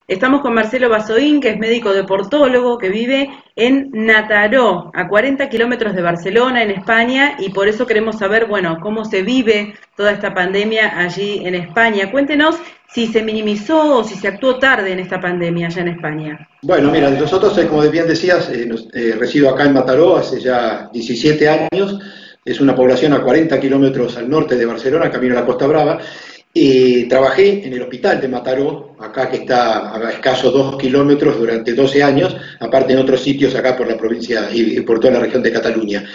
Estamos con Marcelo Basoín, que es médico deportólogo, que vive en Nataró, a 40 kilómetros de Barcelona, en España, y por eso queremos saber, bueno, cómo se vive toda esta pandemia allí en España. Cuéntenos si se minimizó o si se actuó tarde en esta pandemia allá en España. Bueno, mira, nosotros, como bien decías, resido acá en Mataró hace ya 17 años, es una población a 40 kilómetros al norte de Barcelona, camino a la Costa Brava, y trabajé en el hospital de Mataró, acá que está a escasos 2 kilómetros durante 12 años, aparte en otros sitios acá por la provincia y por toda la región de Cataluña.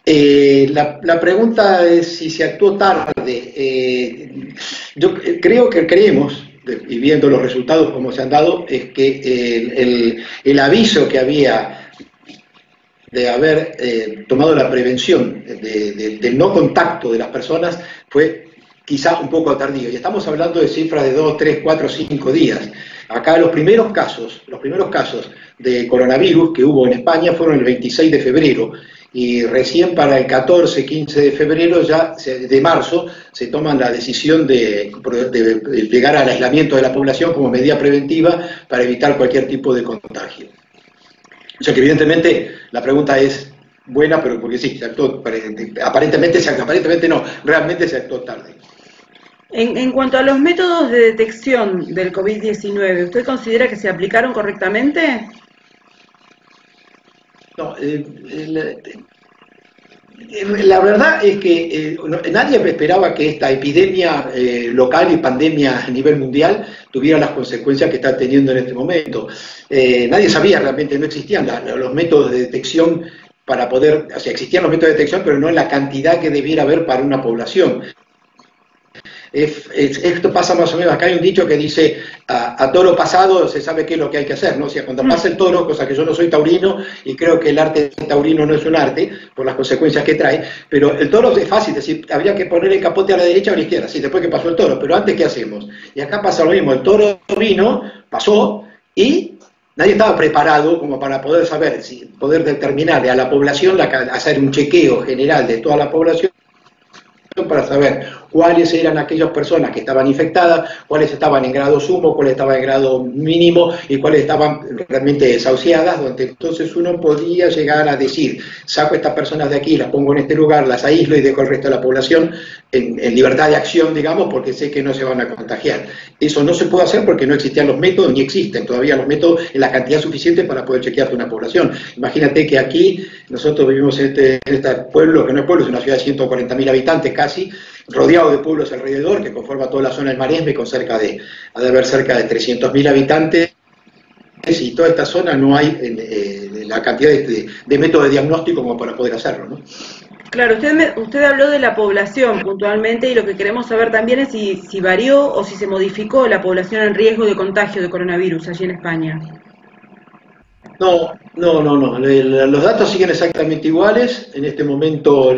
La pregunta es si se actuó tarde. Yo creo que creemos, y viendo los resultados como se han dado, es que el aviso que había de haber tomado la prevención del no contacto de las personas fue quizá un poco tardío, y estamos hablando de cifras de 2, 3, 4, 5 días. Acá los primeros casos de coronavirus que hubo en España fueron el 26 de febrero, y recién para el 14, 15 de febrero, de marzo, se toman la decisión de llegar al aislamiento de la población como medida preventiva para evitar cualquier tipo de contagio. O sea que evidentemente la pregunta es buena, pero porque sí, se actuó, aparentemente no, realmente se actuó tarde. En cuanto a los métodos de detección del COVID-19, ¿usted considera que se aplicaron correctamente? No, la verdad es que nadie esperaba que esta epidemia local y pandemia a nivel mundial tuviera las consecuencias que está teniendo en este momento. Nadie sabía realmente, no existían los métodos de detección para poder, o sea, existían los métodos de detección, pero no en la cantidad que debiera haber para una población. Esto pasa más o menos, acá hay un dicho que dice, a toro pasado se sabe qué es lo que hay que hacer, ¿no? O sea, cuando pasa el toro, cosa que yo no soy taurino, y creo que el arte taurino no es un arte, por las consecuencias que trae, pero el toro es fácil, es decir, habría que poner el capote a la derecha o a la izquierda, sí, después que pasó el toro, pero antes, ¿qué hacemos? Y acá pasa lo mismo, el toro vino, pasó, y nadie estaba preparado como para poder saber, poder determinarle a la población, hacer un chequeo general de toda la población, para saber cuáles eran aquellas personas que estaban infectadas, cuáles estaban en grado sumo, cuáles estaban en grado mínimo y cuáles estaban realmente desahuciadas, donde entonces uno podía llegar a decir, saco a estas personas de aquí, las pongo en este lugar, las aíslo y dejo el resto de la población en libertad de acción, digamos, porque sé que no se van a contagiar. Eso no se puede hacer porque no existían los métodos, ni existen todavía los métodos en la cantidad suficiente para poder chequear una población. Imagínate que aquí nosotros vivimos en este pueblo, que no es pueblo, es una ciudad de 140.000 habitantes casi, rodeado de pueblos alrededor, que conforma toda la zona del Maresme, con ha de haber cerca de 300.000 habitantes, y toda esta zona no hay la cantidad de métodos de diagnóstico como para poder hacerlo, ¿no? Claro, usted habló de la población puntualmente, y lo que queremos saber también es si varió o si se modificó la población en riesgo de contagio de coronavirus allí en España. No. Los datos siguen exactamente iguales. En este momento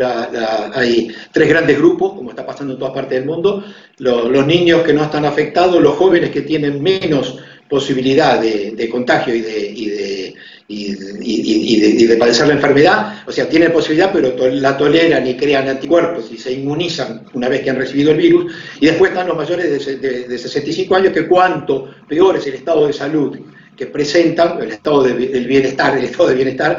hay 3 grandes grupos, como está pasando en todas partes del mundo. Los niños que no están afectados, los jóvenes que tienen menos posibilidad de contagio y de padecer la enfermedad, o sea, tienen posibilidad, pero la toleran y crean anticuerpos y se inmunizan una vez que han recibido el virus. Y después están los mayores de 65 años, que cuanto peor es el estado de salud que presentan, el estado del bienestar,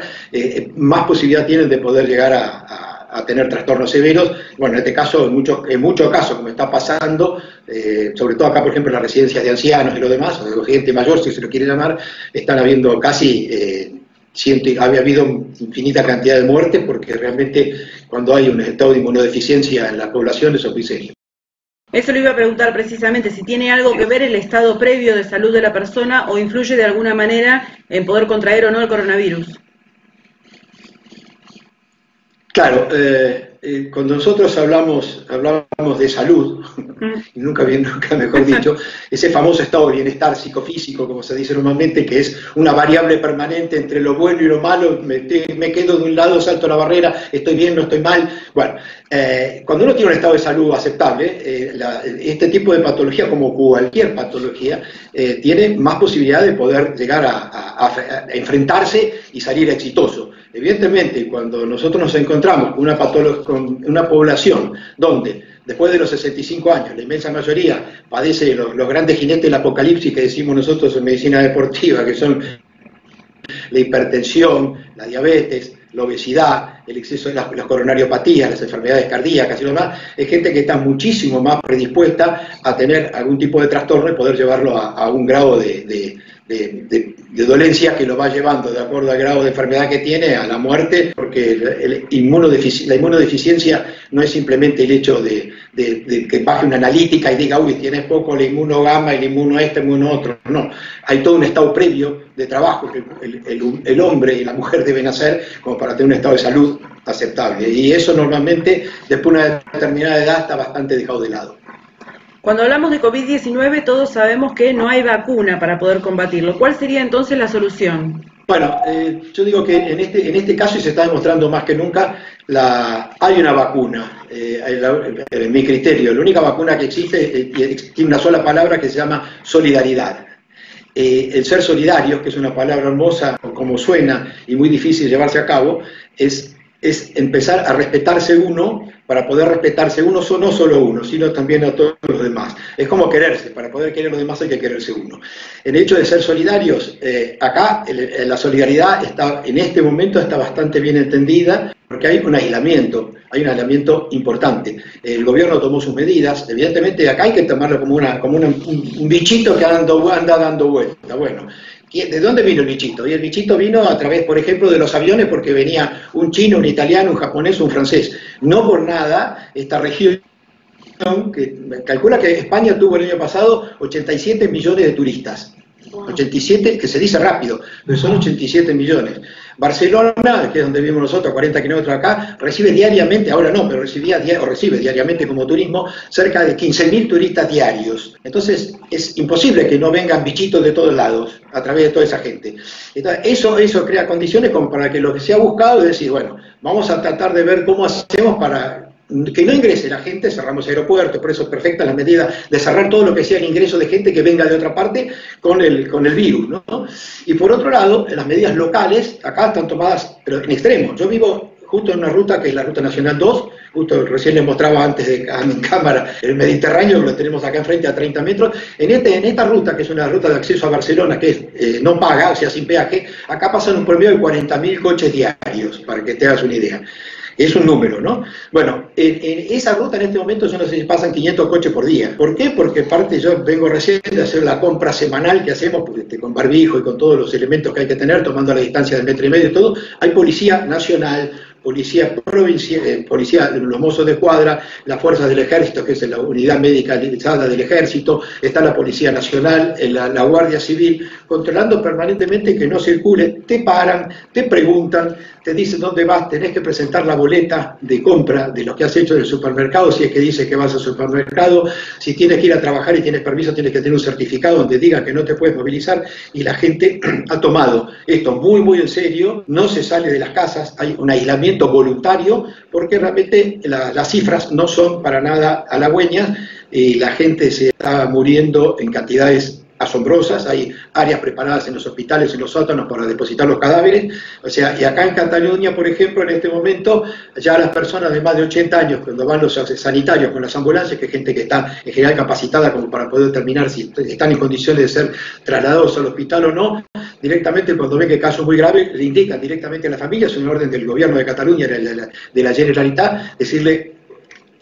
más posibilidad tienen de poder llegar a tener trastornos severos. Bueno, en este caso, en muchos casos, como está pasando, sobre todo acá, por ejemplo, en las residencias de ancianos y lo demás, o de gente mayor, si se lo quiere llamar, están habiendo había habido infinita cantidad de muertes, porque realmente cuando hay un estado de inmunodeficiencia en la población, eso es muy serio. Eso le iba a preguntar precisamente, si tiene algo que ver el estado previo de salud de la persona o influye de alguna manera en poder contraer o no el coronavirus. Claro, cuando nosotros hablamos de salud, y nunca mejor dicho, ese famoso estado de bienestar psicofísico, como se dice normalmente, que es una variable permanente entre lo bueno y lo malo, me quedo de un lado, salto la barrera, estoy bien, no estoy mal. Bueno, cuando uno tiene un estado de salud aceptable, este tipo de patología, como cualquier patología, tiene más posibilidad de poder llegar a enfrentarse y salir exitoso. Evidentemente, cuando nosotros nos encontramos con una población donde después de los 65 años la inmensa mayoría padece los grandes jinetes del apocalipsis que decimos nosotros en medicina deportiva, que son la hipertensión, la diabetes, la obesidad, el exceso de las coronariopatías, las enfermedades cardíacas y lo demás, es gente que está muchísimo más predispuesta a tener algún tipo de trastorno y poder llevarlo a un grado de dolencia que lo va llevando, de acuerdo al grado de enfermedad que tiene, a la muerte, porque la inmunodeficiencia no es simplemente el hecho de que baje una analítica y diga, uy, tienes poco la inmunogama, el inmuno este, el inmuno otro. No, hay todo un estado previo de trabajo que el hombre y la mujer deben hacer como para tener un estado de salud aceptable. Y eso normalmente, después de una determinada edad, está bastante dejado de lado. Cuando hablamos de COVID-19 todos sabemos que no hay vacuna para poder combatirlo. ¿Cuál sería entonces la solución? Bueno, yo digo que en este caso, y se está demostrando más que nunca, hay una vacuna. En mi criterio, la única vacuna que existe tiene una sola palabra que se llama solidaridad. El ser solidario, que es una palabra hermosa como suena y muy difícil de llevarse a cabo, es empezar a respetarse uno, para poder respetarse uno, no solo uno, sino también a todos los demás. Es como quererse, para poder querer a los demás hay que quererse uno. El hecho de ser solidarios, acá la solidaridad en este momento está bastante bien entendida, porque hay un aislamiento importante. El gobierno tomó sus medidas, evidentemente acá hay que tomarlo como un bichito que anda dando vuelta. Bueno, ¿de dónde vino el bichito? Y el bichito vino a través, por ejemplo, de los aviones, porque venía un chino, un italiano, un japonés, un francés. No por nada, esta región, que calcula que España tuvo el año pasado 87 millones de turistas. 87, que se dice rápido, pero son 87 millones. Barcelona, que es donde vivimos nosotros, a 40 kilómetros acá, recibe diariamente, ahora no, pero recibe diariamente como turismo cerca de 15.000 turistas diarios. Entonces es imposible que no vengan bichitos de todos lados a través de toda esa gente. Entonces, eso crea condiciones como para que lo que se ha buscado es decir, bueno, vamos a tratar de ver cómo hacemos para que no ingrese la gente, cerramos aeropuertos, por eso es perfecta la medida de cerrar todo lo que sea el ingreso de gente que venga de otra parte con el virus, ¿no? Y por otro lado, las medidas locales, acá están tomadas, pero en extremo. Yo vivo justo en una ruta que es la Ruta Nacional 2, justo recién les mostraba antes en cámara el Mediterráneo, que lo tenemos acá enfrente a 30 metros. En esta ruta, que es una ruta de acceso a Barcelona, que no paga, o sea, sin peaje, acá pasan un promedio de 40.000 coches diarios, para que te hagas una idea. Es un número, ¿no? Bueno, en esa ruta en este momento yo no sé si pasan 500 coches por día. ¿Por qué? Porque yo vengo recién de hacer la compra semanal que hacemos, con barbijo y con todos los elementos que hay que tener, tomando la distancia de 1,5 metros y todo. Hay policía nacional, policía provincial, los mozos de escuadra, las fuerzas del ejército, que es la unidad medicalizada del ejército, está la policía nacional, la guardia civil, controlando permanentemente que no circule. Te paran, te preguntan, te dicen dónde vas, tenés que presentar la boleta de compra de lo que has hecho en el supermercado, si es que dice que vas al supermercado, si tienes que ir a trabajar y tienes permiso, tienes que tener un certificado donde diga que no te puedes movilizar, y la gente ha tomado esto muy, muy en serio, no se sale de las casas, hay un aislamiento voluntario, porque realmente las cifras no son para nada halagüeñas, y la gente se está muriendo en cantidades asombrosas. Hay áreas preparadas en los hospitales, en los sótanos para depositar los cadáveres, o sea, y acá en Cataluña, por ejemplo, en este momento, ya las personas de más de 80 años, cuando van los sanitarios con las ambulancias, que es gente que está en general capacitada como para poder determinar si están en condiciones de ser trasladados al hospital o no, directamente cuando ven que el caso es muy grave, le indican directamente a la familia, es una orden del gobierno de Cataluña, de la Generalitat, decirle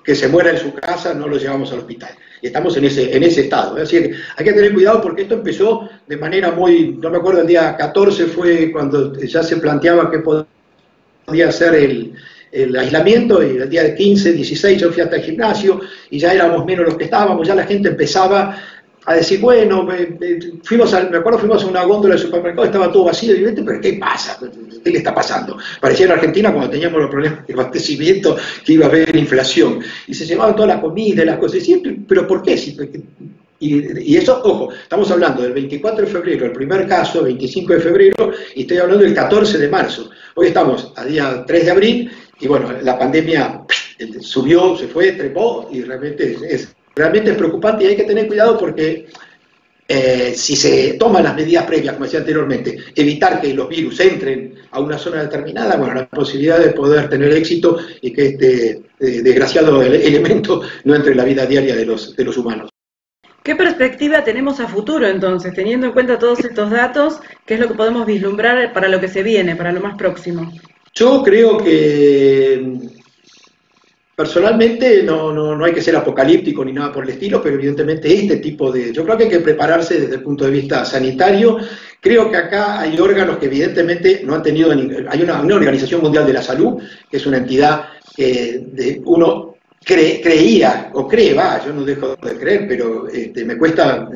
que se muera en su casa, no lo llevamos al hospital. Y estamos en ese estado. Es decir, hay que tener cuidado porque esto empezó de manera muy, no me acuerdo, el día 14 fue cuando ya se planteaba que podía ser el aislamiento, y el día 15, 16 yo fui hasta el gimnasio y ya éramos menos los que estábamos, ya la gente empezaba a decir, bueno, fuimos a una góndola del supermercado, estaba todo vacío, y yo, pero ¿qué pasa? ¿Qué le está pasando? Parecía en Argentina cuando teníamos los problemas de abastecimiento, que iba a haber inflación, y se llevaban toda la comida y las cosas, y, pero ¿por qué? Y eso, ojo, estamos hablando del 24 de febrero, el primer caso, el 25 de febrero, y estoy hablando del 14 de marzo. Hoy estamos a día 3 de abril, y bueno, la pandemia subió, se fue, trepó, y realmente es preocupante, y hay que tener cuidado porque si se toman las medidas previas, como decía anteriormente, evitar que los virus entren a una zona determinada, bueno, la posibilidad de poder tener éxito y que este desgraciado elemento no entre en la vida diaria de los humanos. ¿Qué perspectiva tenemos a futuro entonces, teniendo en cuenta todos estos datos? ¿Qué es lo que podemos vislumbrar para lo que se viene, para lo más próximo? Yo creo que personalmente no hay que ser apocalíptico ni nada por el estilo, pero evidentemente yo creo que hay que prepararse desde el punto de vista sanitario. Creo que acá hay órganos que evidentemente no han tenido, hay una Organización Mundial de la Salud, que es una entidad que uno creía, o cree, yo no dejo de creer, pero me cuesta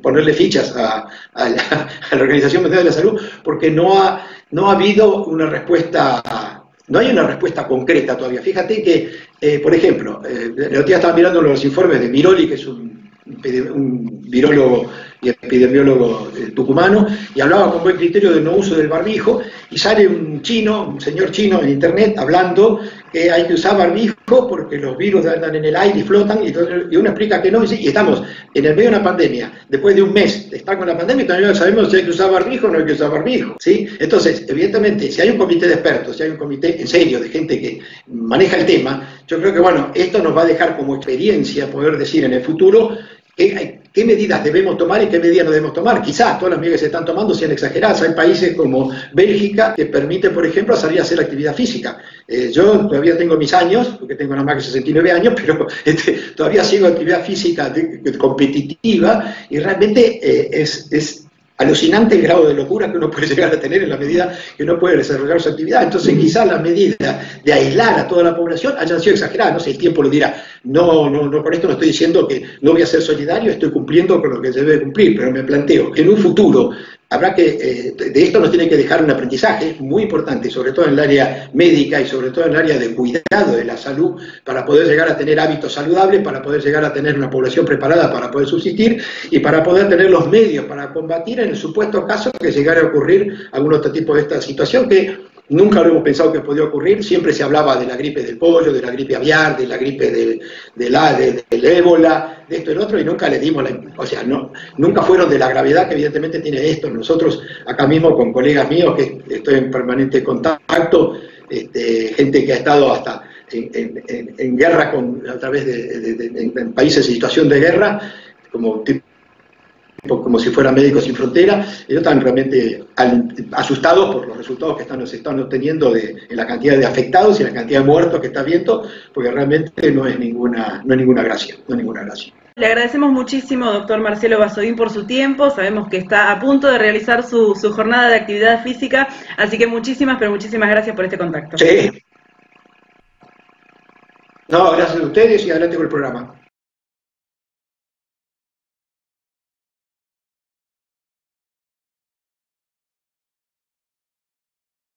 ponerle fichas a la Organización Mundial de la Salud, porque no ha habido una respuesta. No hay una respuesta concreta todavía. Fíjate que, por ejemplo, el otro día estaba mirando los informes de Viroli, que es un virólogo y epidemiólogo tucumano, y hablaba con buen criterio del no uso del barbijo, y sale un señor chino en internet hablando que hay que usar barbijo porque los virus andan en el aire y flotan, y uno explica que no, y estamos en el medio de una pandemia, después de un mes de estar con la pandemia, y todavía no sabemos si hay que usar barbijo o no hay que usar barbijo, ¿sí? Entonces, evidentemente, si hay un comité de expertos, si hay un comité en serio de gente que maneja el tema, yo creo que, bueno, esto nos va a dejar como experiencia poder decir en el futuro qué medidas debemos tomar y qué medidas no debemos tomar. Quizás todas las medidas que se están tomando sean exageradas. Hay países como Bélgica que permiten, por ejemplo, salir a hacer actividad física. Yo todavía tengo mis años, porque tengo nada más que 69 años, pero todavía sigo actividad física competitiva, y realmente es alucinante el grado de locura que uno puede llegar a tener en la medida que uno puede desarrollar su actividad. Entonces quizás las medidas de aislar a toda la población hayan sido exageradas, no sé, el tiempo lo dirá. No, con esto no estoy diciendo que no voy a ser solidario, estoy cumpliendo con lo que se debe cumplir, pero me planteo que en un futuro habrá que, de esto nos tiene que dejar un aprendizaje muy importante, sobre todo en el área médica y sobre todo en el área de cuidado de la salud, para poder llegar a tener hábitos saludables, para poder llegar a tener una población preparada para poder subsistir y para poder tener los medios para combatir en el supuesto caso que llegara a ocurrir algún otro tipo de esta situación que nunca lo hemos pensado que podía ocurrir. Siempre se hablaba de la gripe del pollo, de la gripe aviar, de la gripe del ébola, de esto y lo otro, y nunca le dimos nunca fueron de la gravedad que evidentemente tiene esto. Nosotros, acá mismo con colegas míos, que estoy en permanente contacto, gente que ha estado hasta en guerra a través en países en situación de guerra, como si fueran Médicos Sin Fronteras, ellos están realmente asustados por los resultados que se están obteniendo en la cantidad de afectados y en la cantidad de muertos que está viendo, porque realmente no es ninguna gracia. Le agradecemos muchísimo, doctor Marcelo Basovín, por su tiempo. Sabemos que está a punto de realizar su jornada de actividad física, así que muchísimas gracias por este contacto. Sí. No, gracias a ustedes y adelante con el programa.